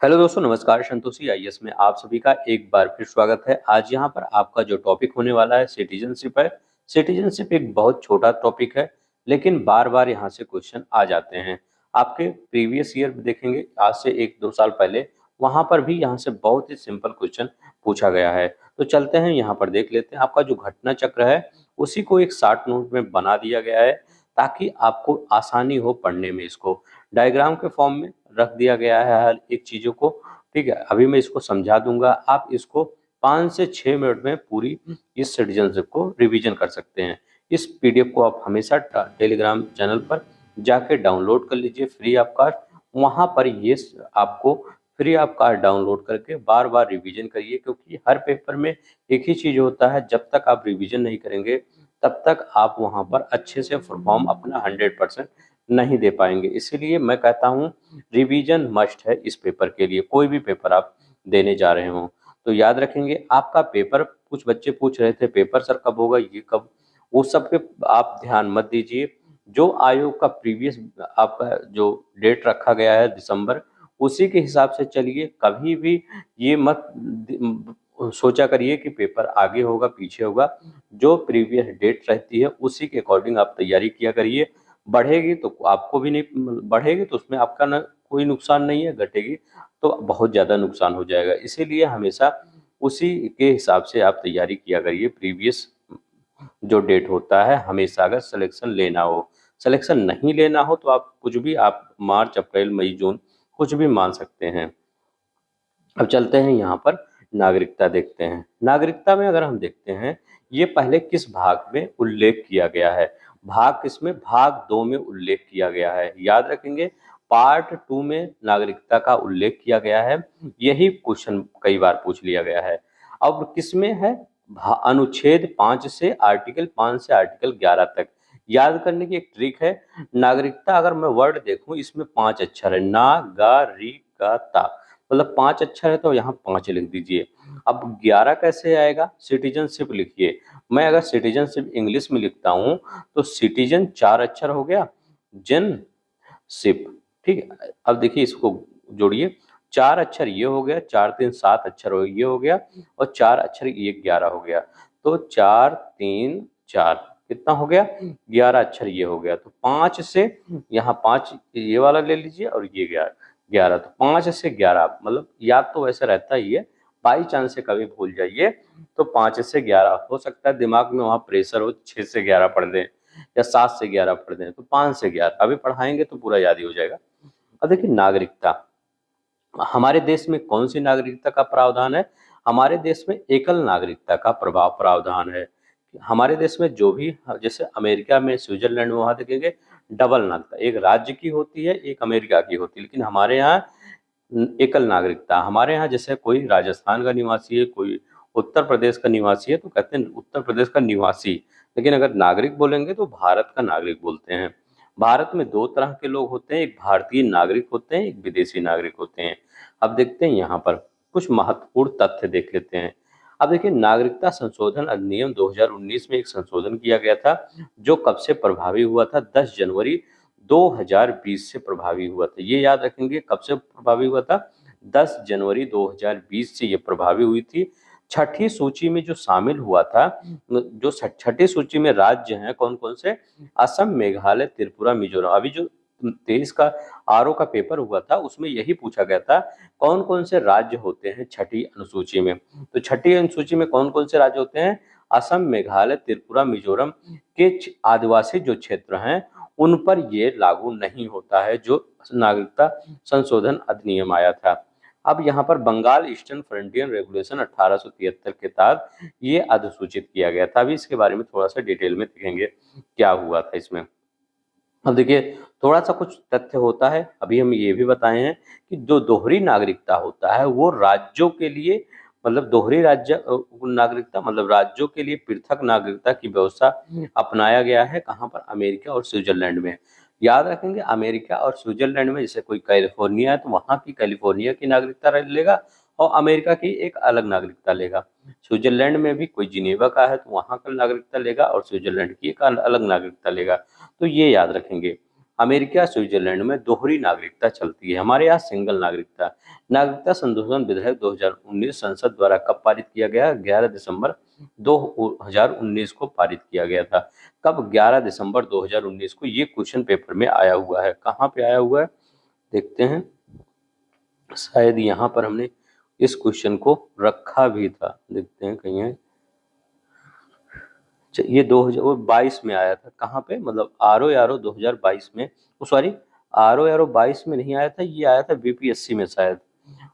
Hello दोस्तों, नमस्कार। Santoshi IAS में आप सभी का एक बार फिर स्वागत है। आज यहाँ पर आपका जो टॉपिक होने वाला है सिटीजनशिप है। सिटीजनशिप एक बहुत छोटा टॉपिक है, लेकिन बार बार यहाँ से क्वेश्चन आ जाते हैं। आपके प्रीवियस ईयर देखेंगे, आज से 1-2 साल पहले वहाँ पर भी यहाँ से बहुत ही सिंपल क्वेश्चन पूछा गया है। तो चलते हैं यहाँ पर देख लेते हैं। आपका जो घटना चक्र है उसी को एक शॉर्ट नोट में बना दिया गया है, ताकि आपको आसानी हो पढ़ने में। इसको डायग्राम के फॉर्म में रख दिया गया है हर एक चीज़ों को। ठीक है, अभी मैं इसको समझा दूंगा। आप इसको 5 से 6 मिनट में पूरी इस सिटीजनशिप को रिवीजन कर सकते हैं। इस पीडीएफ को आप हमेशा टेलीग्राम चैनल पर जाके डाउनलोड कर लीजिए फ्री ऑफ कॉस्ट। वहाँ पर ये आपको फ्री ऑफ कॉस्ट डाउनलोड करके बार बार रिवीजन करिए, क्योंकि हर पेपर में एक ही चीज़ होता है, जब तक आप रिवीजन नहीं करेंगे तब तक आप वहाँ पर अच्छे से परफॉर्म अपना 100% नहीं दे पाएंगे। इसीलिए मैं कहता हूँ रिवीजन मस्ट है इस पेपर के लिए, कोई भी पेपर आप देने जा रहे हो तो याद रखेंगे आपका पेपर। कुछ बच्चे पूछ रहे थे पेपर सर कब होगा, ये कब, वो सब पे आप ध्यान मत दीजिए। जो आयोग का प्रीवियस आपका जो डेट रखा गया है दिसंबर, उसी के हिसाब से चलिए। कभी भी ये मत सोचा करिए कि पेपर आगे होगा पीछे होगा। जो प्रीवियस डेट रहती है उसी के अकॉर्डिंग आप तैयारी किया करिए। बढ़ेगी तो आपको भी नहीं, बढ़ेगी तो उसमें आपका ना कोई नुकसान नहीं है, घटेगी तो बहुत ज़्यादा नुकसान हो जाएगा। इसीलिए हमेशा उसी के हिसाब से आप तैयारी किया करिए। प्रीवियस जो डेट होता है हमेशा, अगर सिलेक्शन लेना हो, सिलेक्शन नहीं लेना हो तो आप कुछ भी, आप मार्च अप्रैल मई जून कुछ भी मान सकते हैं। अब चलते हैं यहाँ पर नागरिकता देखते हैं। नागरिकता में अगर हम देखते हैं ये पहले किस भाग में उल्लेख किया गया है। भाग किसमें, भाग 2 में उल्लेख किया गया है। याद रखेंगे पार्ट 2 में नागरिकता का उल्लेख किया गया है। यही क्वेश्चन कई बार पूछ लिया गया है। अब किसमें है, अनुच्छेद 5 से आर्टिकल 5 से आर्टिकल 11 तक। याद करने की एक ट्रिक है, नागरिकता अगर मैं वर्ड देखूं इसमें 5 अक्षर है, ना गा री का ता, मतलब 5 अक्षर है तो यहाँ 5 लिख दीजिए। अब 11 कैसे आएगा, सिटीजनशिप लिखिए। मैं अगर सिटीजनशिप इंग्लिश में लिखता हूँ तो सिटीजन 4 अक्षर हो गया, जन शिप। ठीक है, अब देखिए इसको जोड़िए। 4 अक्षर ये हो गया, 4 3 7 अक्षर ये हो गया, और 4 अक्षर ये 11 हो गया। तो 4 3 4 कितना हो गया, 11 अक्षर ये हो गया। तो 5 से यहाँ 5 ये वाला ले लीजिए और ये 11, तो 5 से 11, मतलब याद तो वैसे रहता ही है, बाई चांस से कभी भूल जाइए तो 5 से 11 हो सकता है दिमाग में वहाँ प्रेशर हो, 6 से 11 पढ़ दें या 7 से 11 पढ़ दें, तो 5 से 11 अभी पढ़ाएंगे तो पूरा याद ही हो जाएगा। अब देखिए नागरिकता, हमारे देश में कौन सी नागरिकता का प्रावधान है। हमारे देश में एकल नागरिकता का प्रावधान है। हमारे देश में जो भी, जैसे अमेरिका में, स्विट्जरलैंड में वहाँ देखेंगे डबल नागरिकता, एक राज्य की होती है एक अमेरिका की होती है, लेकिन हमारे यहाँ एकल नागरिकता। हमारे यहाँ जैसे कोई राजस्थान का निवासी है, कोई उत्तर प्रदेश का निवासी है तो कहते हैं उत्तर प्रदेश का निवासी, लेकिन अगर नागरिक बोलेंगे तो भारत का नागरिक बोलते हैं। भारत में 2 तरह के लोग होते हैं, एक भारतीय नागरिक होते हैं, एक विदेशी नागरिक होते हैं। अब देखते हैं यहाँ पर कुछ महत्वपूर्ण तथ्य देख लेते हैं। अब देखिए नागरिकता संशोधन अधिनियम 2019 में एक संशोधन किया गया था, जो कब से प्रभावी हुआ था, 10 जनवरी 2020 से प्रभावी हुआ था। ये याद रखेंगे कब से प्रभावी हुआ था, 10 जनवरी 2020 से ये प्रभावी हुई थी। छठी सूची में जो शामिल हुआ था, जो छठी सूची में राज्य हैं कौन कौन से, असम, मेघालय, त्रिपुरा, मिजोरम। अभी जो 23 का आरओ का पेपर हुआ था उसमें यही पूछा गया था कौन कौन से राज्य होते हैं छठी अनुसूची में। तो छठी अनुसूची में कौन कौन से राज्य होते हैं, असम, मेघालय, त्रिपुरा, मिजोरम के आदिवासी जो क्षेत्र हैं उन पर ये लागू नहीं होता है, जो नागरिकता संशोधन अधिनियम आया था। अब यहाँ पर बंगाल ईस्टर्न फ्रंटियर रेगुलेशन 1873 के तहत ये अधिसूचित किया गया था। अभी इसके बारे में थोड़ा सा डिटेल में देखेंगे क्या हुआ था इसमें। अब देखिए थोड़ा सा कुछ तथ्य होता है, अभी हम ये भी बताए हैं कि जो दोहरी नागरिकता होता है वो राज्यों के लिए, मतलब दोहरी राज्य नागरिकता मतलब राज्यों के लिए पृथक नागरिकता की व्यवस्था अपनाया गया है। कहाँ पर, अमेरिका और स्विट्जरलैंड में। याद रखेंगे अमेरिका और स्विट्जरलैंड में, जैसे कोई कैलिफोर्निया है तो वहाँ की कैलिफोर्निया की नागरिकता लेगा और अमेरिका की एक अलग नागरिकता लेगा। स्विट्जरलैंड में भी कोई जिनेवा का है तो वहाँ का नागरिकता लेगा और स्विट्जरलैंड की एक अलग नागरिकता लेगा। तो ये याद रखेंगे। अमेरिका स्विट्जरलैंड में दोहरी नागरिकता चलती है, हमारे यहाँ सिंगल नागरिकता। नागरिकता संशोधन विधेयक 2019 संसद द्वारा कब पारित किया गया? 11 दिसंबर 2019 को पारित किया गया था। कब? 11 दिसंबर 2019 को। ये क्वेश्चन पेपर में आया हुआ है। कहाँ पे आया हुआ है देखते हैं, शायद यहाँ पर हमने इस क्वेश्चन को रखा भी था, देखते हैं कहीं है। ये 2022 में आया था। कहाँ पे? मतलब RO 2022 में, सॉरी RO 22 में नहीं आया था, ये आया था BPSC में शायद,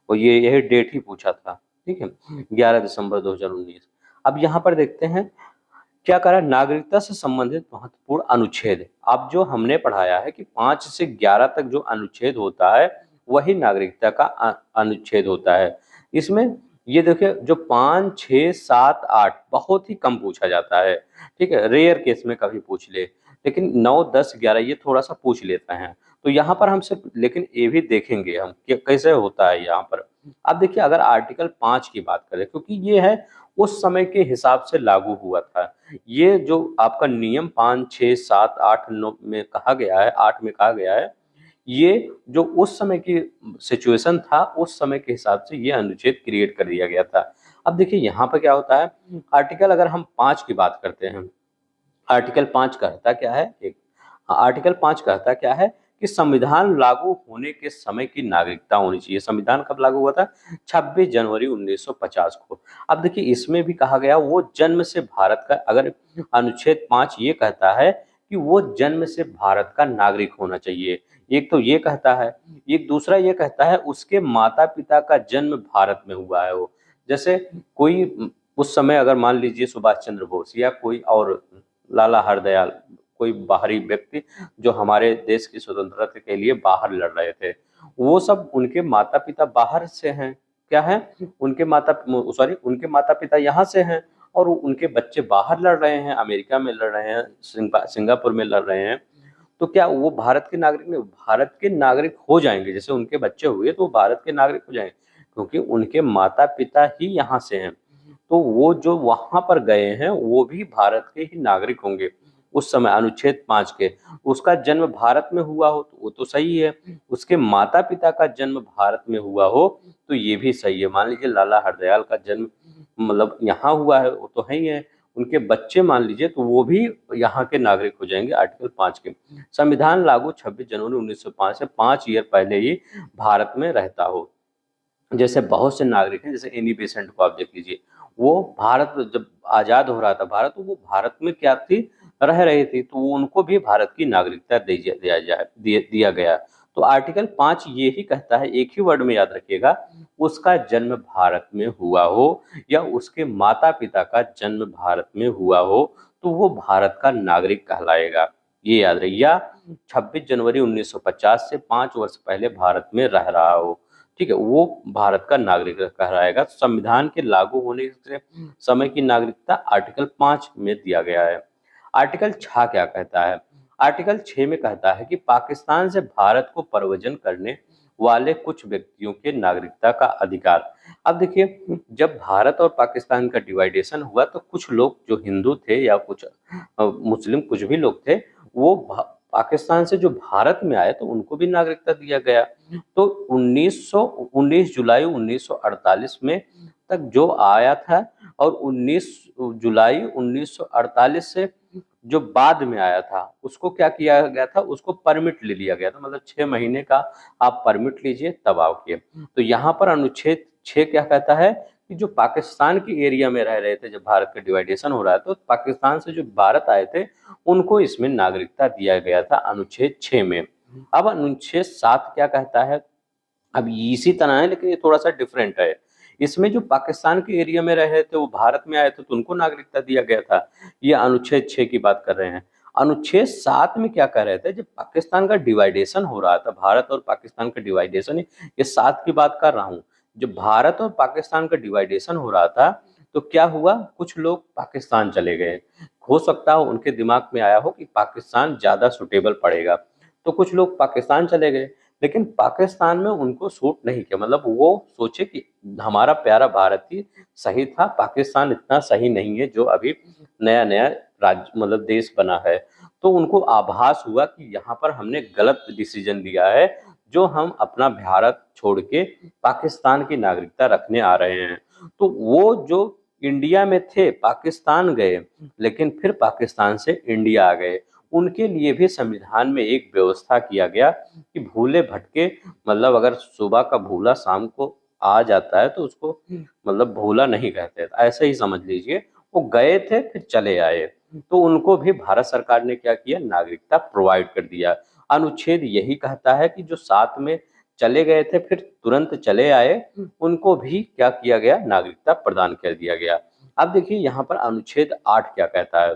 और ये यही डेट ही पूछा था। ठीक है, 11 दिसंबर 2019। अब यहाँ पर देखते हैं क्या करा, नागरिकता से संबंधित महत्वपूर्ण अनुच्छेद। अब जो हमने पढ़ाया है कि 5 से 11 तक जो अनुच्छेद होता है वही नागरिकता का अनुच्छेद होता है। इसमें ये देखिए, जो 5, 6, 7, 8 बहुत ही कम पूछा जाता है। ठीक है, रेयर केस में कभी पूछ ले, लेकिन 9, 10, 11 ये थोड़ा सा पूछ लेते हैं। तो यहाँ पर हम सिर्फ लेकिन ये भी देखेंगे हम कि कैसे होता है यहाँ पर। अब देखिए, अगर आर्टिकल 5 की बात करें, क्योंकि ये है उस समय के हिसाब से लागू हुआ था। ये जो आपका नियम 5, 6, 7, 8, 9 में कहा गया है, 8 में कहा गया है, ये जो उस समय की सिचुएशन था, उस समय के हिसाब से ये अनुच्छेद क्रिएट कर दिया गया था। अब देखिए यहाँ पर क्या होता है, आर्टिकल अगर हम 5 की बात करते हैं, आर्टिकल 5 कहता क्या है? आर्टिकल 5 कहता क्या है कि संविधान लागू होने के समय की नागरिकता होनी चाहिए। संविधान कब लागू हुआ था? 26 जनवरी 1950 को। अब देखिए, इसमें भी कहा गया वो जन्म से भारत का, अगर अनुच्छेद 5 ये कहता है कि वो जन्म से भारत का नागरिक होना चाहिए, एक तो ये कहता है। एक दूसरा ये कहता है उसके माता पिता का जन्म भारत में हुआ है हो। जैसे कोई उस समय अगर मान लीजिए सुभाष चंद्र बोस या कोई और, लाला हरदयाल, कोई बाहरी व्यक्ति जो हमारे देश की स्वतंत्रता के लिए बाहर लड़ रहे थे, वो सब उनके माता पिता बाहर से हैं। क्या है? उनके माता पिता यहाँ से हैं और उनके बच्चे बाहर लड़ रहे हैं, अमेरिका में लड़ रहे हैं, सिंगापुर में लड़ रहे हैं। तो क्या वो भारत के नागरिक नहीं? भारत के नागरिक हो जाएंगे, जैसे उनके बच्चे हुए तो वो भारत के नागरिक हो जाएंगे, क्योंकि उनके माता पिता ही यहाँ से हैं। तो वो जो वहां पर गए हैं वो भी भारत के ही नागरिक होंगे उस समय। अनुच्छेद 5 के, उसका जन्म भारत में हुआ हो तो वो तो सही है, उसके माता पिता का जन्म भारत में हुआ हो तो ये भी सही है। मान लीजिए लाला हरदयाल का जन्म मतलब यहाँ हुआ है, वो तो है ही है, उनके बच्चे मान लीजिए तो वो भी यहाँ के नागरिक हो जाएंगे आर्टिकल 5 के। संविधान लागू 26 जनवरी 1905 से 5 ईयर पहले ही भारत में रहता हो। जैसे बहुत से नागरिक हैं, जैसे एनी बेसेंट को आप देख लीजिए, वो भारत जब आजाद हो रहा था भारत, तो वो भारत में क्या थी, रह रही थी, तो उनको भी भारत की नागरिकता दिया गया। तो आर्टिकल 5 ये ही कहता है, एक ही वर्ड में याद रखिएगा, उसका जन्म भारत में हुआ हो या उसके माता पिता का जन्म भारत में हुआ हो तो वो भारत का नागरिक कहलाएगा। ये याद रखिए, या 26 जनवरी 1950 से 5 वर्ष पहले भारत में रह रहा हो, ठीक है, वो भारत का नागरिक कहलाएगा। संविधान के लागू होने से समय की नागरिकता आर्टिकल 5 में दिया गया है। आर्टिकल 6 क्या कहता है? आर्टिकल 6 में कहता है कि पाकिस्तान से भारत को प्रव्रजन करने वाले कुछ व्यक्तियों के नागरिकता का अधिकार। अब देखिए, जब भारत और पाकिस्तान का डिवाइडेशन हुआ तो कुछ लोग जो हिंदू थे या कुछ मुस्लिम, कुछ भी लोग थे, वो पाकिस्तान से जो भारत में आए तो उनको भी नागरिकता दिया गया। तो 19 जुलाई 1948 में तक जो आया था, और 19 जुलाई 1948 से जो बाद में आया था उसको क्या किया गया था, उसको परमिट ले लिया गया था, मतलब 6 महीने का आप परमिट लीजिए तब आओगे। तो यहाँ पर अनुच्छेद 6 क्या कहता है कि जो पाकिस्तान के एरिया में रह रहे थे, जब भारत का डिवाइडेशन हो रहा है तो पाकिस्तान से जो भारत आए थे उनको इसमें नागरिकता दिया गया था अनुच्छेद 6 में। अब अनुच्छेद 7 क्या कहता है? अब इसी तरह है लेकिन ये थोड़ा सा डिफरेंट है। इसमें जो पाकिस्तान के एरिया में रहे थे वो भारत में आए थे तो उनको नागरिकता दिया गया था। ये अनुच्छेद 6 की बात कर रहे हैं। अनुच्छेद 7 में क्या कह रहे थे, जब पाकिस्तान का डिवाइडेशन हो रहा था, भारत और पाकिस्तान का डिवाइडेशन, ये 7 की बात कर रहा हूँ, जब भारत और पाकिस्तान का डिवाइडेशन हो रहा था तो क्या हुआ, कुछ लोग पाकिस्तान चले गए। हो सकता है उनके दिमाग में आया हो कि पाकिस्तान ज़्यादा सुटेबल पड़ेगा, तो कुछ लोग पाकिस्तान चले गए, लेकिन पाकिस्तान में उनको सूट नहीं किया। मतलब वो सोचे कि हमारा प्यारा भारत ही सही था, पाकिस्तान इतना सही नहीं है जो अभी नया नया राज्य मतलब देश बना है, तो उनको आभास हुआ कि यहाँ पर हमने गलत डिसीजन लिया है, जो हम अपना भारत छोड़ के पाकिस्तान की नागरिकता रखने आ रहे हैं। तो वो जो इंडिया में थे, पाकिस्तान गए, लेकिन फिर पाकिस्तान से इंडिया आ गए। उनके लिए भी संविधान में एक व्यवस्था किया गया कि भूले भटके, मतलब अगर सुबह का भूला शाम को आ जाता है तो उसको मतलब भूला नहीं कहते, ऐसे ही समझ लीजिए। वो गए थे फिर चले आए, तो उनको भी भारत सरकार ने क्या किया, नागरिकता प्रोवाइड कर दिया। अनुच्छेद यही कहता है कि जो साथ में चले गए थे फिर तुरंत चले आए, उनको भी क्या किया गया, नागरिकता प्रदान कर दिया गया। अब देखिए यहाँ पर अनुच्छेद 8 क्या कहता है।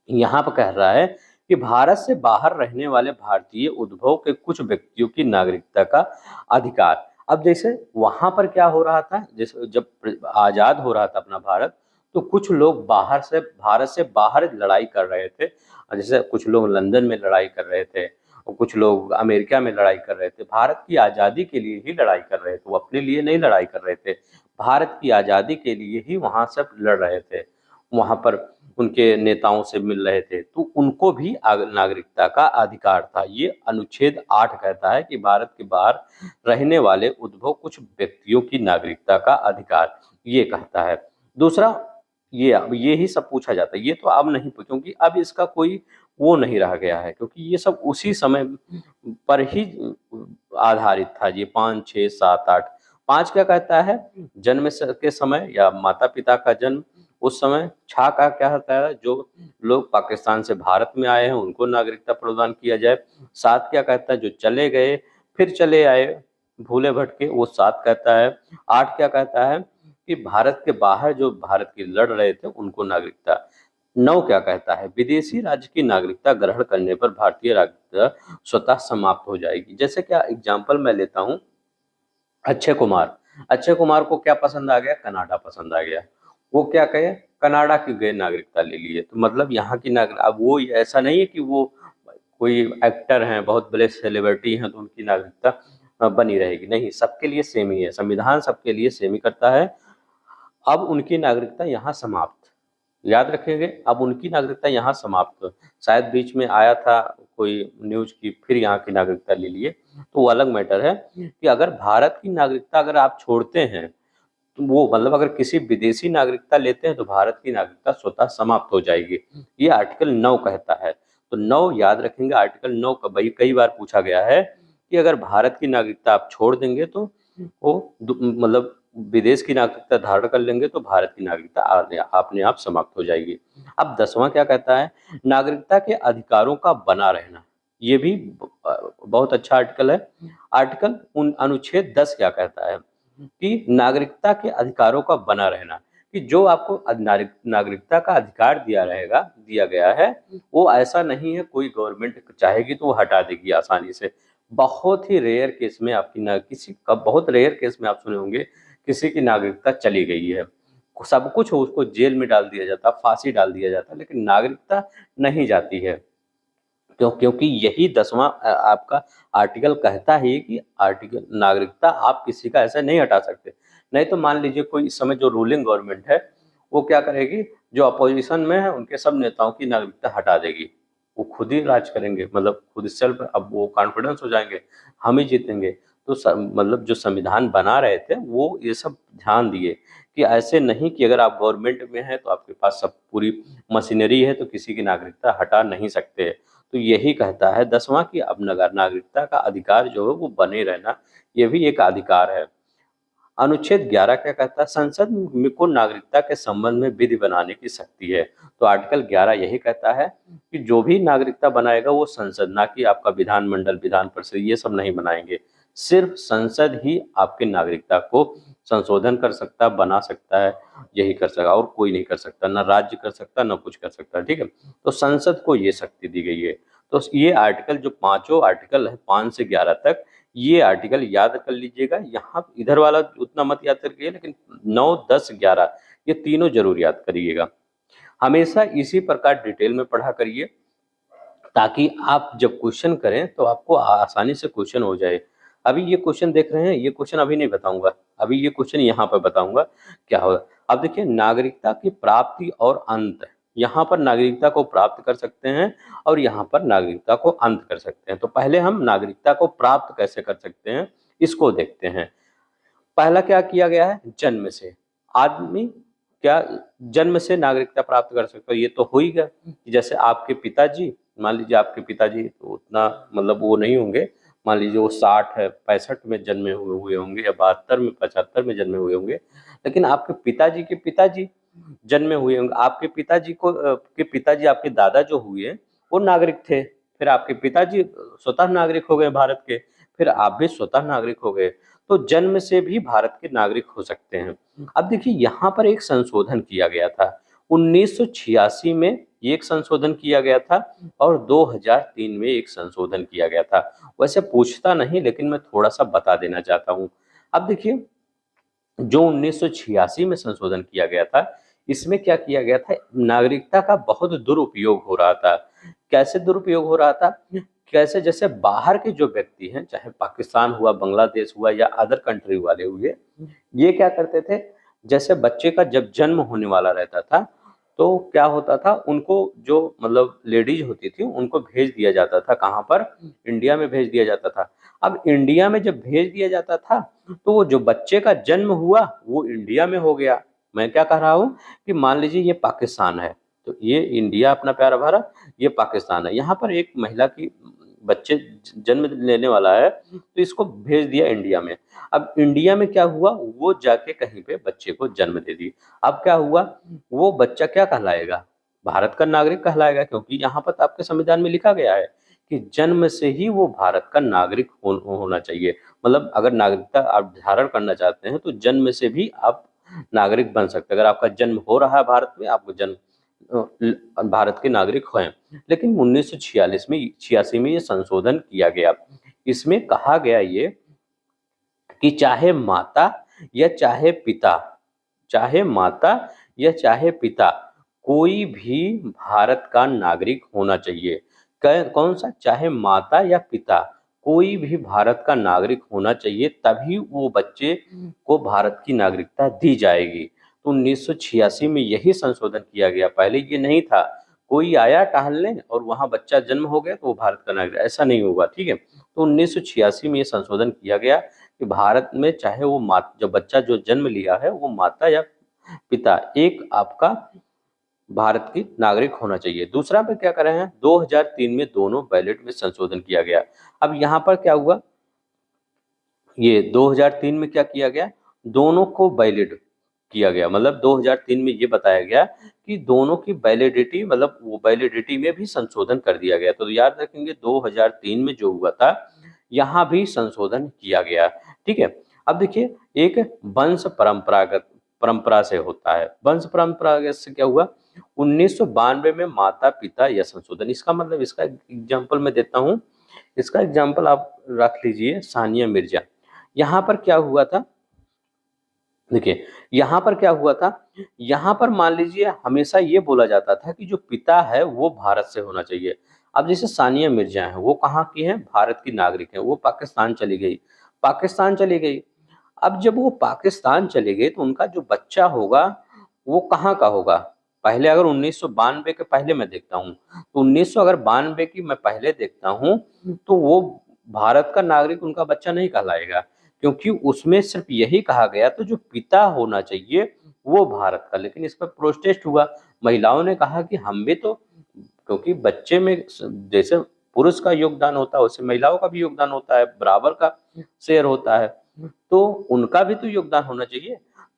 यहाँ पर कह रहा है कि भारत से बाहर रहने वाले भारतीय उद्भव के कुछ व्यक्तियों की नागरिकता का अधिकार। अब जैसे वहां पर क्या हो रहा था, जैसे जब आजाद हो रहा था अपना भारत, तो कुछ लोग बाहर से, भारत से बाहर लड़ाई कर रहे थे। जैसे कुछ लोग लंदन में लड़ाई कर रहे थे और कुछ लोग अमेरिका में लड़ाई कर रहे थे, भारत की आज़ादी के लिए ही लड़ाई कर रहे थे, वो अपने लिए नहीं लड़ाई कर रहे थे, भारत की आज़ादी के लिए ही वहाँ सब लड़ रहे थे, वहाँ पर उनके नेताओं से मिल रहे थे, तो उनको भी नागरिकता का अधिकार था। ये अनुच्छेद 8 कहता है कि भारत के बाहर रहने वाले उद्भव कुछ व्यक्तियों की नागरिकता का अधिकार, ये कहता है। दूसरा, ये अब ये ही सब पूछा जाता है, ये तो अब नहीं क्योंकि अब इसका कोई वो नहीं रह गया है, क्योंकि ये सब उसी समय पर ही आधारित था। ये 5, 6, 7, 8। 5 क्या कहता है, जन्म के समय या माता पिता का जन्म उस समय। 6 का क्या होता है, जो लोग पाकिस्तान से भारत में आए हैं उनको नागरिकता प्रदान किया जाए। 7 क्या कहता है, जो चले गए फिर चले आए भूले भटके, वो 7 कहता है। 8 क्या कहता है कि भारत के बाहर जो भारत की लड़ रहे थे उनको नागरिकता। 9 क्या कहता है, विदेशी राज्य की नागरिकता ग्रहण करने पर भारतीय नागरिकता स्वतः समाप्त हो जाएगी। जैसे क्या एग्जाम्पल मैं लेता हूँ, अक्षय कुमार। अक्षय कुमार को क्या पसंद आ गया, कनाडा पसंद आ गया। वो क्या कहे, कनाडा की गए नागरिकता ले लिए, तो मतलब यहाँ की नागरिक, अब वो ऐसा नहीं है कि वो कोई एक्टर हैं, बहुत बड़े सेलिब्रिटी हैं तो उनकी नागरिकता बनी रहेगी, नहीं, सबके लिए सेम ही है, संविधान सबके लिए सेम ही करता है। अब उनकी नागरिकता यहाँ समाप्त, याद रखेंगे, अब उनकी नागरिकता यहाँ समाप्त। शायद बीच में आया था कोई न्यूज की फिर यहाँ की नागरिकता ले लिए, तो वो अलग मैटर है कि अगर भारत की नागरिकता अगर आप छोड़ते हैं, तो वो मतलब अगर किसी विदेशी नागरिकता लेते हैं तो भारत की नागरिकता स्वतः समाप्त हो जाएगी। ये आर्टिकल 9 कहता है। तो 9 याद रखेंगे, आर्टिकल 9 कई कई बार पूछा गया है कि अगर भारत की नागरिकता आप छोड़ देंगे तो वो मतलब विदेश की नागरिकता धारण कर लेंगे तो भारत की नागरिकता अपने आप समाप्त हो जाएगी। अब 10वां क्या कहता है, नागरिकता के अधिकारों का बना रहना। ये भी बहुत अच्छा आर्टिकल है। आर्टिकल अनुच्छेद 10 क्या कहता है कि नागरिकता के अधिकारों का बना रहना, कि जो आपको नागरिकता का अधिकार दिया गया है, वो ऐसा नहीं है कोई गवर्नमेंट चाहेगी तो वो हटा देगी आसानी से। बहुत ही रेयर केस में आपकी ना किसी का बहुत रेयर केस में आप सुने होंगे किसी की नागरिकता चली गई है, सब कुछ हो उसको जेल में डाल दिया जाता, फांसी डाल दिया जाता, लेकिन नागरिकता नहीं जाती है। क्योंकि यही 10वां आपका आर्टिकल कहता है कि आर्टिकल नागरिकता आप किसी का ऐसा नहीं हटा सकते। नहीं तो मान लीजिए कोई इस समय जो रूलिंग गवर्नमेंट है, वो क्या करेगी, जो अपोजिशन में है उनके सब नेताओं की नागरिकता हटा देगी। वो खुद ही राज करेंगे, मतलब खुद सेल्फ, अब वो कॉन्फिडेंस हो जाएंगे, हम ही जीतेंगे। तो मतलब जो संविधान बना रहे थे वो ये सब ध्यान दिए कि ऐसे नहीं कि अगर आप गवर्नमेंट में हैं तो आपके पास सब पूरी मशीनरी है तो किसी की नागरिकता हटा नहीं सकते। तो यही कहता है 10वां कि अब नागरिकता का अधिकार जो है वो बने रहना, ये भी एक अधिकार है। अनुच्छेद 11 क्या कहता है, संसद में को नागरिकता के संबंध में विधि बनाने की शक्ति है। तो आर्टिकल 11 यही कहता है कि जो भी नागरिकता बनाएगा वो संसद, ना कि आपका विधानमंडल, विधान परिषद, ये सब नहीं बनाएंगे। सिर्फ संसद ही आपकी नागरिकता को संशोधन कर सकता, बना सकता है, यही कर सकता, और कोई नहीं कर सकता, ना राज्य कर सकता, ना कुछ कर सकता, ठीक है। तो संसद को ये शक्ति दी गई है। तो ये आर्टिकल जो पांचों आर्टिकल है 5 से 11 तक, ये आर्टिकल याद कर लीजिएगा। यहाँ इधर वाला उतना मत याद करके, लेकिन 9, 10, 11 ये तीनों जरूर याद करिएगा। हमेशा इसी प्रकार डिटेल में पढ़ा करिए, ताकि आप जब क्वेश्चन करें तो आपको आसानी से क्वेश्चन हो जाए। अभी ये क्वेश्चन देख रहे हैं, ये क्वेश्चन अभी नहीं बताऊंगा, अभी ये क्वेश्चन यहाँ पर बताऊंगा क्या होगा। अब देखिए, नागरिकता की प्राप्ति और अंत, यहाँ पर नागरिकता को प्राप्त कर सकते हैं और यहाँ पर नागरिकता को अंत कर सकते हैं। तो पहले हम नागरिकता को प्राप्त कैसे कर सकते हैं इसको देखते हैं। पहला क्या किया गया है, जन्म से। आदमी क्या जन्म से नागरिकता प्राप्त कर सकता है, ये तो हो ही गया। जैसे आपके पिताजी, मान लीजिए आपके पिताजी तो उतना मतलब वो नहीं होंगे, मान लीजिए वो 60 है 65 में जन्मे हुए होंगे या 72 में 75 में जन्मे हुए होंगे, लेकिन आपके पिताजी के पिताजी जन्मे हुए होंगे। आपके पिताजी के पिताजी आपके दादा जो हुए वो नागरिक थे, फिर आपके पिताजी स्वतः नागरिक हो गए भारत के, फिर आप भी स्वतः नागरिक हो गए। तो जन्म से भी भारत के नागरिक हो सकते हैं। अब देखिए यहाँ पर एक संशोधन किया गया था 1986 में, एक संशोधन किया गया था और 2003 में एक संशोधन किया गया था। वैसे पूछता नहीं लेकिन मैं थोड़ा सा बता देना चाहता हूँ। अब देखिए जो 1986 में संशोधन किया गया था, इसमें क्या किया गया था, नागरिकता का बहुत दुरुपयोग हो रहा था। कैसे दुरुपयोग हो रहा था, कैसे, जैसे बाहर के जो व्यक्ति हैं, चाहे पाकिस्तान हुआ, बांग्लादेश हुआ या अदर कंट्री वाले हुए, ये क्या करते थे, जैसे बच्चे का जब जन्म होने वाला रहता था तो क्या होता था, उनको जो मतलब लेडीज होती थी उनको भेज दिया जाता था, कहाँ पर, इंडिया में भेज दिया जाता था। अब इंडिया में जब भेज दिया जाता था तो वो जो बच्चे का जन्म हुआ वो इंडिया में हो गया। मैं क्या कह रहा हूँ कि मान लीजिए ये पाकिस्तान है, तो ये इंडिया अपना प्यारा भारत, ये पाकिस्तान है। यहाँ पर एक महिला की बच्चे जन्म लेने वाला है तो इसको भेज दिया इंडिया में। अब इंडिया में क्या हुआ, वो जाके कहीं पे बच्चे को जन्म दे दी। अब क्या हुआ, वो बच्चा क्या कहलाएगा, भारत का नागरिक कहलाएगा, क्योंकि यहाँ पर तो आपके संविधान में लिखा गया है कि जन्म से ही वो भारत का नागरिक होना चाहिए। मतलब अगर नागरिकता आप धारण करना चाहते हैं तो जन्म से भी आप नागरिक बन सकते हैं। अगर आपका जन्म हो रहा है भारत में, आपको जन्म भारत के नागरिक हैं। लेकिन 1946 में 86 में ये संशोधन किया गया। इसमें कहा गया ये कि चाहे माता या चाहे पिता, चाहे माता या चाहे पिता, कोई भी भारत का नागरिक होना चाहिए। कौन सा, चाहे माता या पिता, कोई भी भारत का नागरिक होना चाहिए, तभी वो बच्चे को भारत की नागरिकता दी जाएगी। तो 1986 में यही संशोधन किया गया, पहले ये नहीं था। कोई आया टहलने और वहां बच्चा जन्म हो गया तो वो भारत का नागरिक, ऐसा नहीं होगा, ठीक है। तो 1986 में ये संशोधन किया गया कि भारत में चाहे वो जो बच्चा जो जन्म लिया है वो माता या पिता, एक आपका भारत की नागरिक होना चाहिए। दूसरा पे क्या कर रहे हैं, 2003 में दोनों बैलेट में संशोधन किया गया। अब यहाँ पर क्या हुआ, ये 2003 में क्या किया गया, दोनों को वैलिड किया गया। मतलब 2003 में ये बताया गया कि दोनों की वैलिडिटी, मतलब वो वैलिडिटी में भी संशोधन कर दिया गया। तो याद रखेंगे 2003 में जो हुआ था यहाँ भी संशोधन किया गया, ठीक है। अब देखिए एक वंश परंपरा से होता है। वंश परंपरा से क्या हुआ, 1992 में माता पिता यह संशोधन, इसका मतलब, इसका एग्जाम्पल मैं देता हूँ। इसका एग्जाम्पल आप रख लीजिए, सानिया मिर्जा। यहाँ पर क्या हुआ था, देखिए यहाँ पर क्या हुआ था, यहाँ पर मान लीजिए हमेशा ये बोला जाता था कि जो पिता है वो भारत से होना चाहिए। अब जैसे सानिया मिर्जा है, वो कहाँ की है, भारत की नागरिक है, वो पाकिस्तान चली गई, पाकिस्तान चली गई। अब जब वो पाकिस्तान चले गए तो उनका जो बच्चा होगा वो कहाँ का होगा, पहले अगर 1992 के पहले मैं देखता हूँ तो 1992 की मैं पहले देखता हूँ तो वो भारत का नागरिक उनका बच्चा नहीं कहलाएगा, क्योंकि उसमें सिर्फ यही कहा गया तो जो पिता होना चाहिए वो भारत का। लेकिन इस पर प्रोटेस्ट हुआ, महिलाओं ने कहा कि हम भी तो, क्योंकि बच्चे में जैसे पुरुष का योगदान होता है वैसे महिलाओं का भी योगदान होता है, बराबर का शेयर होता है, तो उनका भी तो योगदान होना चाहिए।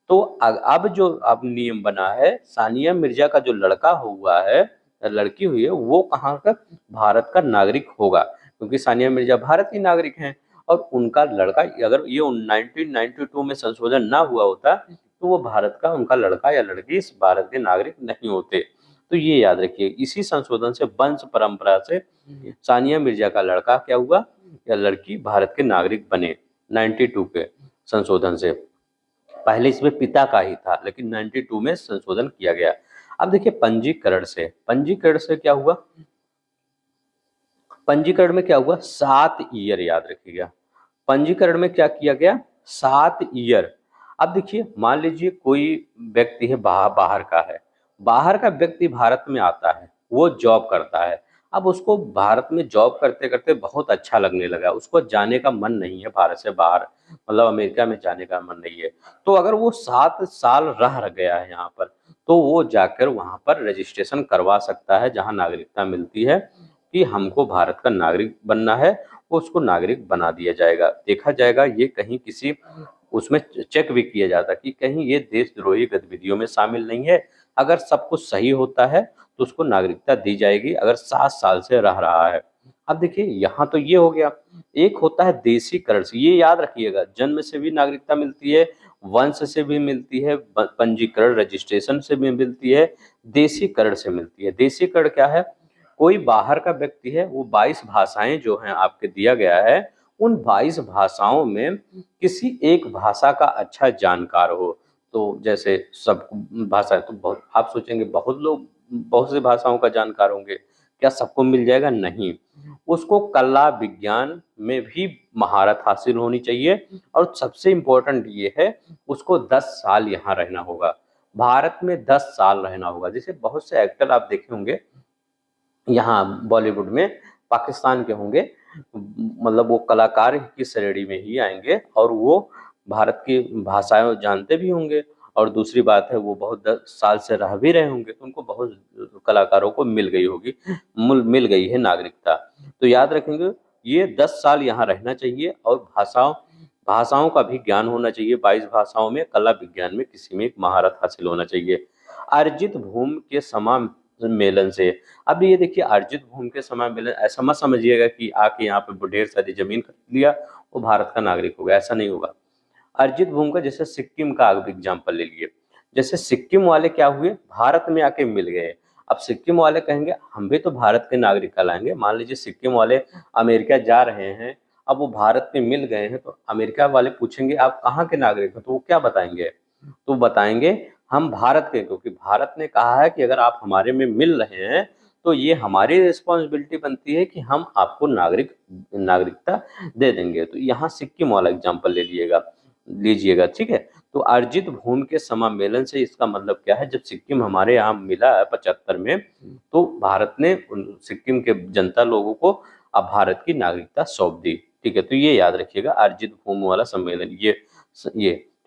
तो अब जो अब नियम बना है, सानिया मिर्जा का जो लड़का हुआ है, लड़की हुई है, वो कहाँ का, भारत का नागरिक होगा, क्योंकि सानिया मिर्जा भारत की नागरिक हैं। और उनका लड़का, अगर ये 1992 में संशोधन ना हुआ होता तो वो भारत का, उनका लड़का या लड़की इस भारत के नागरिक नहीं होते। तो ये याद रखिए, इसी संशोधन से, वंश परंपरा से सानिया मिर्जा का लड़का क्या हुआ या लड़की भारत के नागरिक बने 92 के संशोधन से। पहले इसमें पिता का ही था लेकिन 92 में संशोधन किया गया। अब देखिए पंजीकरण से क्या हुआ, पंजीकरण में क्या हुआ, 7 ईयर याद रखिएगा। पंजीकरण में क्या किया गया, 7 ईयर। अब देखिए मान लीजिए कोई व्यक्ति है बाहर का है, बाहर का व्यक्ति भारत में आता है, वो जॉब करता है। अब उसको भारत में जॉब करते-करते बहुत अच्छा लगने लगा, उसको जाने का मन नहीं है भारत से बाहर, मतलब अमेरिका में जाने का मन नहीं है। तो अगर वो 7 साल रह गया है यहाँ पर, तो वो जाकर वहाँ पर रजिस्ट्रेशन करवा सकता है, जहाँ नागरिकता मिलती है कि हमको भारत का नागरिक बनना है, उसको नागरिक बना दिया जाएगा। देखा जाएगा ये कहीं किसी उसमें चेक भी किया जाता है कि कहीं ये देशद्रोही गतिविधियों में शामिल नहीं है। अगर सब कुछ सही होता है तो उसको नागरिकता दी जाएगी, अगर 7 साल से रह रहा है। अब देखिए यहाँ तो ये हो गया, एक होता है देशीकरण से, ये याद रखिएगा, जन्म से भी नागरिकता मिलती है, वंश से भी मिलती है, पंजीकरण रजिस्ट्रेशन से भी मिलती है, देशीकरण से मिलती है। देशीकरण क्या है? कोई बाहर का व्यक्ति है, वो 22 भाषाएं जो हैं आपके दिया गया है, उन 22 भाषाओं में किसी एक भाषा का अच्छा जानकार हो। तो जैसे सब भाषा, तो बहुत आप सोचेंगे बहुत लोग बहुत सी भाषाओं का जानकार होंगे, क्या सबको मिल जाएगा? नहीं। उसको कला विज्ञान में भी महारत हासिल होनी चाहिए, और सबसे इम्पोर्टेंट ये है, उसको 10 साल यहाँ रहना होगा, भारत में 10 साल रहना होगा। जैसे बहुत से एक्टर आप देखे होंगे यहाँ बॉलीवुड में, पाकिस्तान के होंगे, मतलब वो कलाकार की श्रेणी में ही आएंगे, और वो भारत की भाषाएं जानते भी होंगे, और दूसरी बात है वो बहुत 10 साल से रह भी रहे होंगे, तो उनको बहुत कलाकारों को मिल गई होगी, मिल गई है नागरिकता। तो याद रखेंगे, ये 10 साल यहाँ रहना चाहिए, और भाषाओं भाषाओं का भी ज्ञान होना चाहिए, 22 भाषाओं में, कला विज्ञान में किसी में एक महारत हासिल होना चाहिए। अर्जित भूमि के समामेलन से, अब ये देखिए, अर्जित भूमि के समामेलन, ऐसा मत समझिएगा कि आके यहाँ पे ढेर सारी जमीन खरीद लिया, वो भारत का नागरिक हो गया, ऐसा नहीं होगा। अर्जित भूमि का, जैसे सिक्किम का आप एग्जाम्पल ले लिए, जैसे सिक्किम वाले क्या हुए, भारत में आके मिल गए। अब सिक्किम वाले कहेंगे हम भी तो भारत के नागरिक कहलाएंगे। मान लीजिए सिक्किम वाले अमेरिका जा रहे हैं, अब वो भारत में मिल गए हैं, तो अमेरिका वाले पूछेंगे आप कहाँ के नागरिक हो, तो वो क्या बताएंगे? तो बताएंगे हम भारत के, क्योंकि भारत ने कहा है कि अगर आप हमारे में मिल रहे हैं, तो ये हमारी रिस्पॉन्सिबिलिटी बनती है कि हम आपको नागरिकता दे देंगे। तो यहाँ सिक्किम वाला एग्जाम्पल लीजिएगा, ठीक है। तो अर्जित भूमि के समामेलन से इसका मतलब क्या है, जब सिक्किम हमारे यहाँ मिला है 75 में, तो भारत ने सिक्किम के जनता लोगों को अब भारत की नागरिकता सौंप दी, ठीक है। तो ये याद रखिएगा, अर्जित भूमि वाला सम्मेलन, ये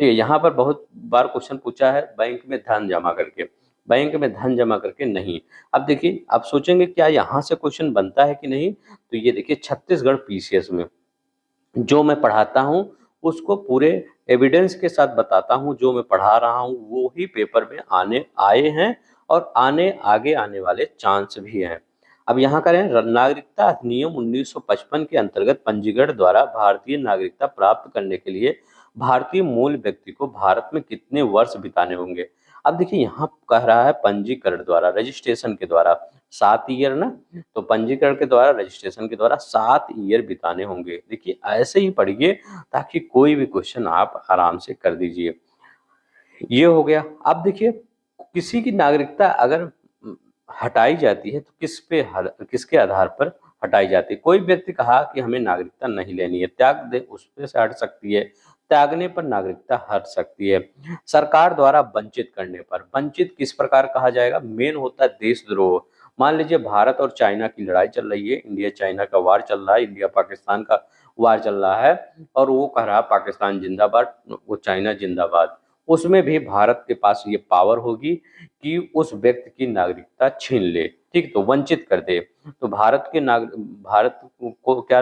ठीक है। यहाँ पर बहुत बार क्वेश्चन पूछा है, बैंक में धन जमा करके, बैंक में धन जमा करके नहीं। अब देखिए, आप सोचेंगे क्या यहाँ से क्वेश्चन बनता है कि नहीं, तो ये देखिए, छत्तीसगढ़ पीसीएस में जो मैं पढ़ाता हूँ, उसको पूरे एविडेंस के साथ बताता हूँ, जो मैं पढ़ा रहा हूँ वो ही पेपर में आने आए हैं, और आगे आने वाले चांस भी हैं। अब यहाँ करें, नागरिकता अधिनियम 1955 के अंतर्गत पंजीकरण द्वारा भारतीय नागरिकता प्राप्त करने के लिए भारतीय मूल व्यक्ति को भारत में कितने वर्ष बिताने होंगे? अब देखिए, यहाँ कह रहा है पंजीकरण द्वारा, रजिस्ट्रेशन के द्वारा 7 ईयर ना, तो पंजीकरण के द्वारा, रजिस्ट्रेशन के द्वारा 7 ईयर बिताने होंगे। देखिए, ऐसे ही पढ़िए ताकि कोई भी क्वेश्चन आप आराम से कर दीजिए। ये हो गया। अब देखिए, किसी की नागरिकता अगर हटाई जाती है तो किसके आधार पर हटाई जाती है? कोई व्यक्ति कहा कि हमें नागरिकता नहीं लेनी है, त्याग दे, उस पे से हट सकती है। त्यागने पर नागरिकता हट सकती है। सरकार द्वारा वंचित करने पर, वंचित किस प्रकार कहा जाएगा? मेन होता है देशद्रोह। मान लीजिए भारत और चाइना की लड़ाई चल रही है, इंडिया चाइना का वार चल रहा है, इंडिया पाकिस्तान का वार चल रहा है, और वो कह रहा है पाकिस्तान जिंदाबाद, वो चाइना जिंदाबाद। उसमें भी भारत के पास ये पावर होगी कि उस व्यक्ति की नागरिकता छीन ले, ठीक, तो वंचित कर दे। तो भारत को क्या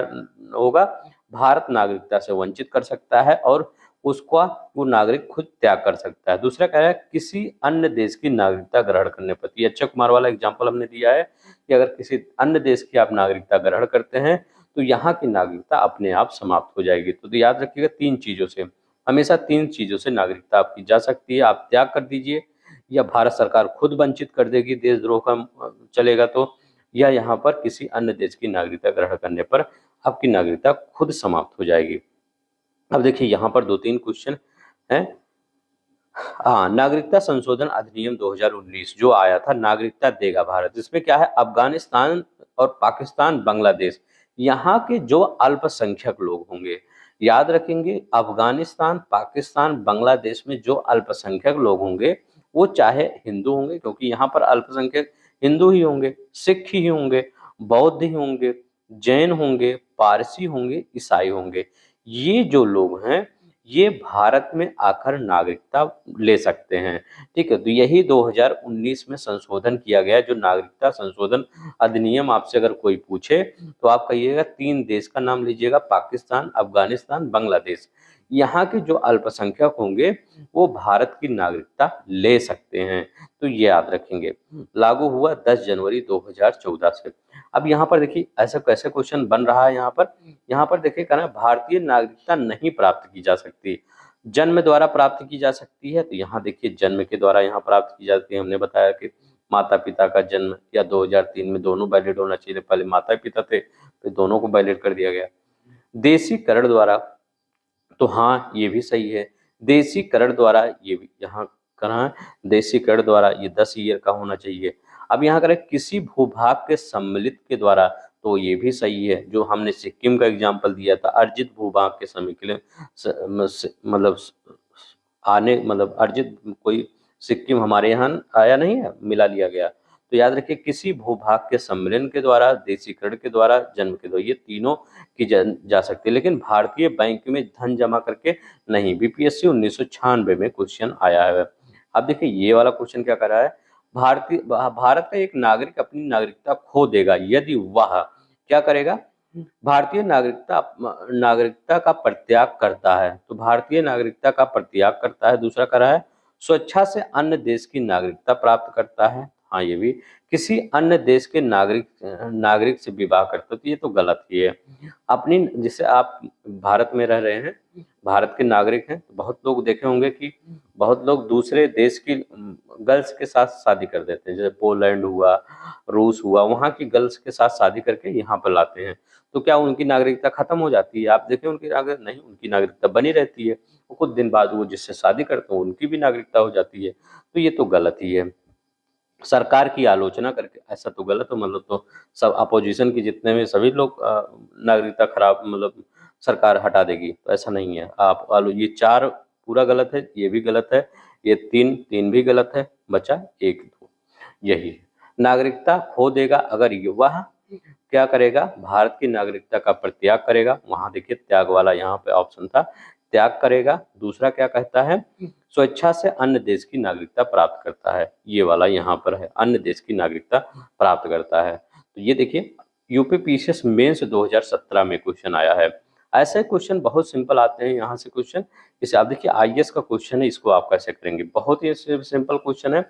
होगा? भारत नागरिकता से वंचित कर सकता है, और उसका वो नागरिक खुद त्याग कर सकता है। दूसरा कह रहा है किसी अन्य देश की नागरिकता ग्रहण करने पर, ये अक्षय कुमार वाला एग्जाम्पल हमने दिया है कि अगर किसी अन्य देश की आप नागरिकता ग्रहण करते हैं, तो यहाँ की नागरिकता अपने आप समाप्त हो जाएगी। तो याद रखिएगा, 3 चीजों से, हमेशा 3 चीजों से नागरिकता आपकी जा सकती है। आप त्याग कर दीजिए, या भारत सरकार खुद वंचित कर देगी, देशद्रोह का चलेगा तो, या यहाँ पर किसी अन्य देश की नागरिकता ग्रहण करने पर आपकी नागरिकता खुद समाप्त हो जाएगी। अब देखिए, यहाँ पर 2-3 क्वेश्चन हैं। हाँ, नागरिकता संशोधन अधिनियम 2019 जो आया था, नागरिकता देगा भारत, इसमें क्या है, अफगानिस्तान और पाकिस्तान, बांग्लादेश, यहाँ के जो अल्पसंख्यक लोग होंगे, याद रखेंगे, अफगानिस्तान, पाकिस्तान, बांग्लादेश में जो अल्पसंख्यक लोग होंगे, वो चाहे हिंदू होंगे, क्योंकि यहाँ पर अल्पसंख्यक हिंदू ही होंगे, सिख ही होंगे, बौद्ध ही होंगे, जैन होंगे, पारसी होंगे, ईसाई होंगे। ये जो लोग हैं ये भारत में आकर नागरिकता ले सकते हैं। ठीक है, तो यही 2019 में संशोधन किया गया, जो नागरिकता संशोधन अधिनियम आपसे अगर कोई पूछे तो आप कहिएगा 3 देश का नाम लीजिएगा, पाकिस्तान, अफगानिस्तान, बांग्लादेश। यहाँ के जो अल्पसंख्यक होंगे वो भारत की नागरिकता ले सकते हैं, तो ये याद रखेंगे। लागू हुआ 10 जनवरी 2014 से। अब यहाँ पर देखिए ऐसा कैसे क्वेश्चन बन रहा है, यहाँ पर देखिए कहना है भारतीय नागरिकता नहीं प्राप्त की जा सकती, जन्म द्वारा प्राप्त की जा सकती है। तो यहाँ देखिए जन्म के द्वारा यहाँ प्राप्त की जाती है। हमने बताया कि माता पिता का जन्म या 2003 में दोनों वैलिड होना चाहिए, पहले माता पिता थे फिर दोनों को वैलिड कर दिया गया। देशीकरण द्वारा, तो हाँ ये भी सही है, देशीकरण द्वारा ये भी यहाँ कहा है, देशीकरण द्वारा ये 10 ईयर का होना चाहिए। अब यहाँ करें किसी भूभाग के सम्मिलित के द्वारा, तो ये भी सही है, जो हमने सिक्किम का एग्जाम्पल दिया था, अर्जित भूभाग के समय के लिए मतलब अर्जित कोई सिक्किम हमारे यहाँ आया नहीं है, मिला लिया गया। तो याद रखिए किसी भूभाग के सम्मेलन के द्वारा, देशीकरण के द्वारा, जन्म के द्वारा, ये तीनों की जा सकती है, लेकिन भारतीय बैंक में धन जमा करके नहीं। बीपीएससी 1996 में क्वेश्चन आया है। अब देखिए ये वाला क्वेश्चन क्या कर रहा है, भारत का एक नागरिक अपनी नागरिकता खो देगा यदि वह क्या करेगा, भारतीय नागरिकता का परित्याग करता है। तो भारतीय नागरिकता का परित्याग करता है। दूसरा कह रहा है स्वेच्छा से अन्य देश की नागरिकता प्राप्त करता है। हाँ ये भी, किसी अन्य देश के नागरिक से विवाह करते, तो ये तो गलत ही है। अपनी, जैसे आप भारत में रह रहे हैं, भारत के नागरिक हैं, तो बहुत लोग देखे होंगे कि बहुत लोग दूसरे देश की गर्ल्स के साथ शादी कर देते हैं, जैसे पोलैंड हुआ, रूस हुआ, वहाँ की गर्ल्स के साथ शादी करके यहाँ पर लाते हैं। तो क्या उनकी नागरिकता खत्म हो जाती है? आप देखें उनकी नागरिकता नहीं, उनकी नागरिकता बनी रहती है। वो कुछ दिन बाद वो जिससे शादी करते हैं उनकी भी नागरिकता हो जाती है। तो ये तो गलत ही है। सरकार की आलोचना करके ऐसा तो गलत हो, मतलब तो सब अपोजिशन के जितने भी सभी लोग नागरिकता खराब, मतलब सरकार हटा देगी, तो ऐसा नहीं है। आप ये 4 पूरा गलत है, ये भी गलत है, ये 3 भी गलत है, बचा 1 2, यही है। नागरिकता खो देगा अगर युवा क्या करेगा, भारत की नागरिकता का परित्याग करेगा। वहां देखिए त्याग वाला यहाँ पे ऑप्शन था, त्याग करेगा। दूसरा क्या कहता है, स्वेच्छा से अन्य देश की नागरिकता प्राप्त करता है, ये वाला यहाँ पर है, अन्य देश की नागरिकता प्राप्त करता है। तो ये देखिए यूपीपीसीएस मेंस 2017 में क्वेश्चन आया है। ऐसे क्वेश्चन बहुत सिंपल आते हैं यहाँ से क्वेश्चन। जैसे आप देखिए आईएएस का क्वेश्चन है, इसको आप कैसे करेंगे, बहुत ही सिंपल क्वेश्चन है।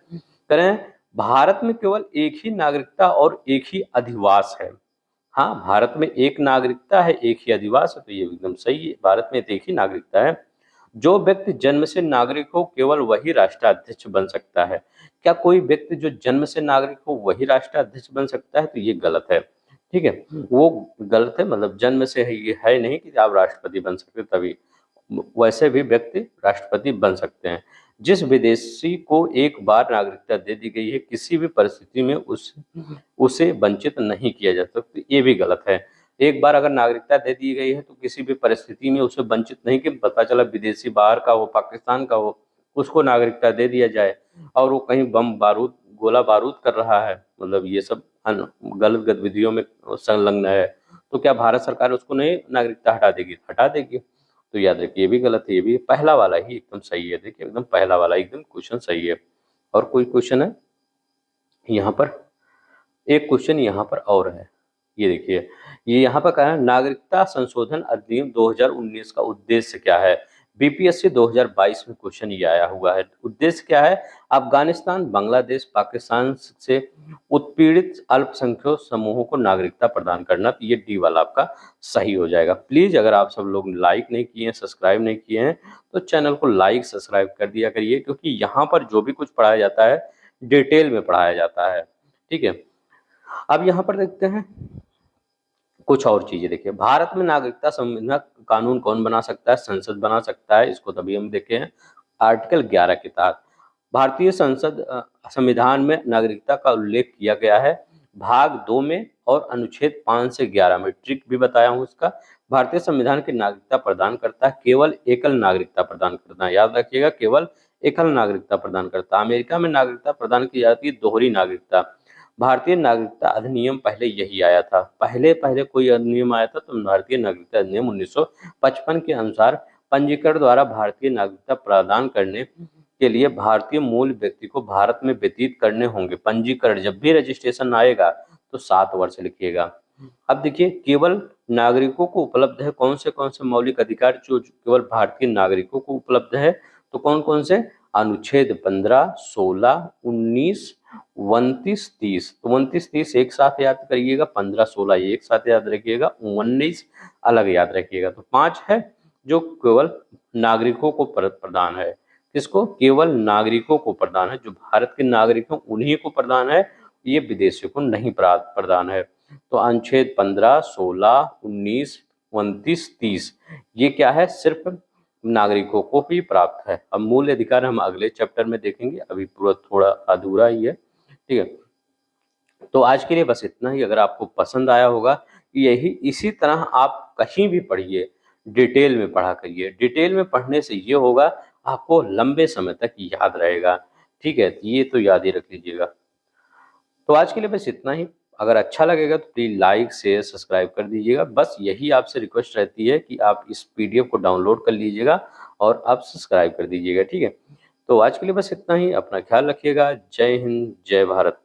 करें, भारत में केवल एक ही नागरिकता और एक ही अधिवास है। हाँ, भारत में एक नागरिकता है, एक ही अधिवास है, तो ये एकदम सही है, भारत में एक ही नागरिकता है। जो व्यक्ति जन्म से नागरिक हो केवल वही राष्ट्राध्यक्ष बन सकता है। क्या कोई व्यक्ति जो जन्म से नागरिक हो वही राष्ट्राध्यक्ष बन सकता है? तो ये गलत है। ठीक है, वो गलत है, मतलब जन्म से है, ये है नहीं कि आप राष्ट्रपति बन सकते तभी, वैसे भी व्यक्ति राष्ट्रपति बन सकते हैं। जिस विदेशी को एक बार नागरिकता दे दी गई है किसी भी परिस्थिति में उसे वंचित नहीं किया जा सकता, ये भी गलत है। एक बार अगर नागरिकता दे दी गई है तो किसी भी परिस्थिति में उसे वंचित नहीं, कि पता चला विदेशी बाहर का हो, पाकिस्तान का हो, उसको नागरिकता दे दिया जाए और वो कहीं बम बारूद गोला बारूद कर रहा है, मतलब ये सब गलत गतिविधियों में संलग्न है, तो क्या भारत सरकार उसको नहीं नागरिकता हटा देगी? हटा देगी। तो याद रखिए ये भी गलत है, ये भी पहला वाला ही एकदम सही है। देखिए एकदम पहला वाला एकदम क्वेश्चन सही है। और कोई क्वेश्चन है यहाँ पर, एक क्वेश्चन यहाँ पर और है, ये देखिए, ये यहाँ पर कहा है नागरिकता संशोधन अधिनियम 2019 का उद्देश्य क्या है? बीपीएससी 2022 में क्वेश्चन ये आया हुआ है। उद्देश्य क्या है? अफगानिस्तान, बांग्लादेश, पाकिस्तान से उत्पीड़ित अल्पसंख्यक समूहों को नागरिकता प्रदान करना। तो ये डी वाला आपका सही हो जाएगा। प्लीज अगर आप सब लोग लाइक नहीं किए हैं, सब्सक्राइब नहीं किए हैं, तो चैनल को लाइक सब्सक्राइब कर दिया करिए, क्योंकि यहाँ पर जो भी कुछ पढ़ाया जाता है डिटेल में पढ़ाया जाता है। ठीक है, अब यहाँ पर देखते हैं कुछ और चीजें। देखिए भारत में नागरिकता संबंधी कानून कौन बना सकता है? संसद बना सकता है, इसको तभी हम देखे हैं आर्टिकल 11 के तहत। भारतीय संसद संविधान में नागरिकता का उल्लेख किया गया है भाग 2 में और अनुच्छेद 5 से 11 में। ट्रिक भी बताया हूँ इसका। भारतीय संविधान की नागरिकता प्रदान करता है, केवल एकल नागरिकता प्रदान करता है, याद रखिएगा, केवल एकल नागरिकता प्रदान करता है। अमेरिका में नागरिकता प्रदान की जाती है दोहरी नागरिकता। भारतीय नागरिकता अधिनियम पहले यही आया था, पहले पहले कोई अधिनियम आया था तो भारतीय नागरिकता अधिनियम 1955 के अनुसार पंजीकरण द्वारा भारतीय नागरिकता प्रदान करने के लिए भारतीय मूल व्यक्ति को भारत में व्यतीत करने होंगे। पंजीकरण जब भी रजिस्ट्रेशन आएगा तो 7 वर्ष लिखिएगा। अब देखिए, केवल नागरिकों को उपलब्ध है कौन से मौलिक अधिकार जो केवल भारतीय नागरिकों को उपलब्ध है, तो कौन से? अनुच्छेद 15, 16, 19, 29, 30। तो 29, 30 एक साथ याद करिएगा, 15, 16 एक साथ याद रखिएगा, 19 अलग याद रखिएगा। तो 5 है जो केवल नागरिकों को प्रदान है। किसको? केवल नागरिकों को प्रदान है, जो भारत के नागरिक हैं उन्हीं को प्रदान है, ये विदेशियों को नहीं प्रदान है। तो अनुच्छेद 15, 16, 19, 29, 30 ये क्या है? सिर्फ नागरिकों को ही प्राप्त है। अब मूल अधिकार हम अगले चैप्टर में देखेंगे, अभी पूरा थोड़ा अधूरा ही है, ठीक है। तो आज के लिए बस इतना ही। अगर आपको पसंद आया होगा, यही इसी तरह आप कहीं भी पढ़िए, डिटेल में पढ़ा करिए। डिटेल में पढ़ने से ये होगा आपको लंबे समय तक याद रहेगा, ठीक है। ये तो याद ही रख लीजिएगा। तो आज के लिए बस इतना ही। अगर अच्छा लगेगा तो प्लीज लाइक शेयर सब्सक्राइब कर दीजिएगा। बस यही आपसे रिक्वेस्ट रहती है कि आप इस पीडीएफ को डाउनलोड कर लीजिएगा और आप सब्सक्राइब कर दीजिएगा, ठीक है। तो आज के लिए बस इतना ही। अपना ख्याल रखिएगा। जय हिंद, जय भारत।